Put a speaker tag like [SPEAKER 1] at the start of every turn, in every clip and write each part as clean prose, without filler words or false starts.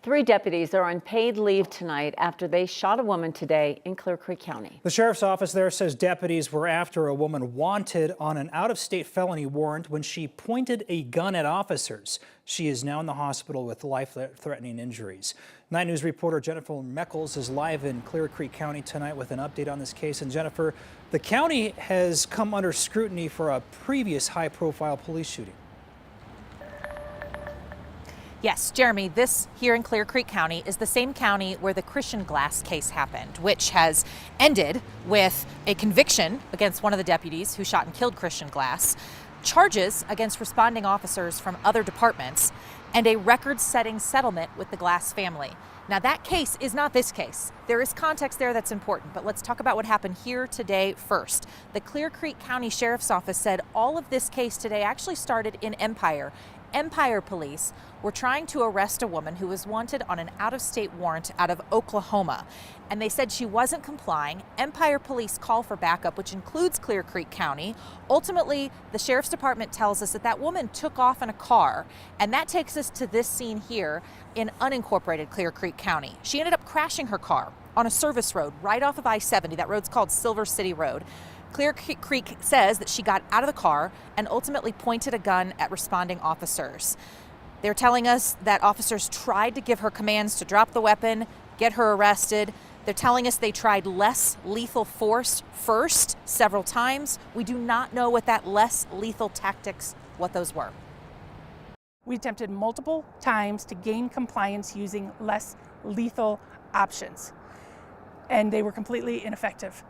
[SPEAKER 1] 3 deputies are on paid leave tonight after they shot a woman today in Clear Creek County.
[SPEAKER 2] The sheriff's office there says deputies were after a woman wanted on an out-of-state felony warrant when she pointed a gun at officers. She is now in the hospital with life-threatening injuries. 9 News reporter Jennifer Meckles is live in Clear Creek County tonight with an update on this case. And Jennifer, the county has come under scrutiny for a previous high-profile police shooting.
[SPEAKER 3] Yes, Jeremy, this here in Clear Creek County is the same county where the Christian Glass case happened, which has ended with a conviction against one of the deputies who shot and killed Christian Glass, charges against responding officers from other departments, and a record-setting settlement with the Glass family. Now, that case is not this case. There is context there that's important, but let's talk about what happened here today first. The Clear Creek County Sheriff's Office said all of this case today actually started in Empire. Empire police were trying to arrest a woman who was wanted on an out-of-state warrant out of Oklahoma, and they said she wasn't complying. Empire police call for backup, which includes Clear Creek County. Ultimately, the sheriff's department tells us that that woman took off in a car, and that takes us to this scene here in unincorporated Clear Creek County. She ended up crashing her car on a service road right off of I-70. That road's called Silver City Road. Clear Creek says that she got out of the car and ultimately pointed a gun at responding officers. They're telling us that officers tried to give her commands to drop the weapon, get her arrested. They're telling us they tried less lethal force first several times. We do not know what that less lethal tactics, what those were.
[SPEAKER 4] We attempted multiple times to gain compliance using less lethal options, and they were completely ineffective.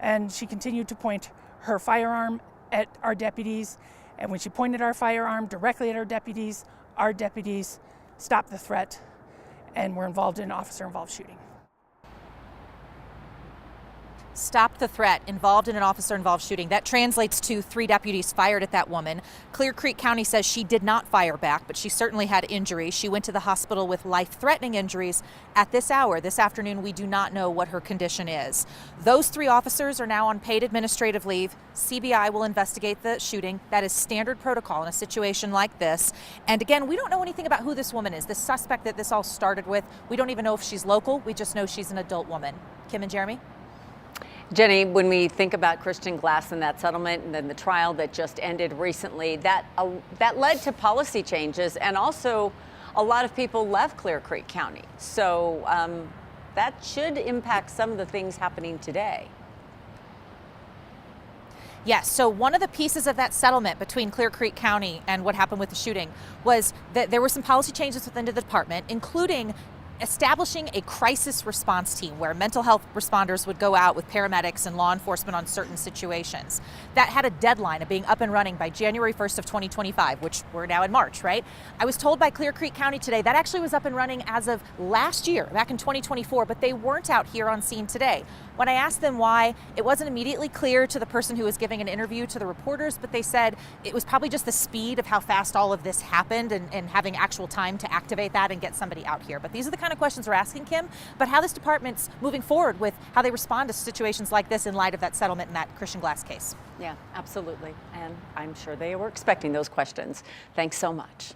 [SPEAKER 4] And she continued to point her firearm at our deputies. And when she pointed our firearm directly at our deputies stopped the threat and were involved in an officer-involved shooting.
[SPEAKER 3] Stopped the threat, involved in an officer-involved shooting. That translates to 3 deputies fired at that woman. Clear Creek County says she did not fire back, but she certainly had injuries. She went to the hospital with life-threatening injuries. At this hour, this afternoon, we do not know what her condition is. Those 3 officers are now on paid administrative leave. CBI will investigate the shooting. That is standard protocol in a situation like this. And again, we don't know anything about who this woman is. The suspect that this all started with, we don't even know if she's local. We just know she's an adult woman. Kim and Jeremy?
[SPEAKER 1] Jenny, when we think about Christian Glass and that settlement and then the trial that just ended recently, that led to policy changes, and also a lot of people left Clear Creek County. So that should impact some of the things happening today.
[SPEAKER 3] Yes, so one of the pieces of that settlement between Clear Creek County and what happened with the shooting was that there were some policy changes within the department, including establishing a crisis response team where mental health responders would go out with paramedics and law enforcement on certain situations. That had a deadline of being up and running by January 1st of 2025, which we're now in March, right? I was told by Clear Creek County today that actually was up and running as of last year, back in 2024, but they weren't out here on scene today. When I asked them why, it wasn't immediately clear to the person who was giving an interview to the reporters, but they said it was probably just the speed of how fast all of this happened and having actual time to activate that and get somebody out here. But these are the kind of questions we're asking, Kim, but how this department's moving forward with how they respond to situations like this in light of that settlement in that Christian Glass case.
[SPEAKER 1] Yeah, absolutely. And I'm sure they were expecting those questions. Thanks so much.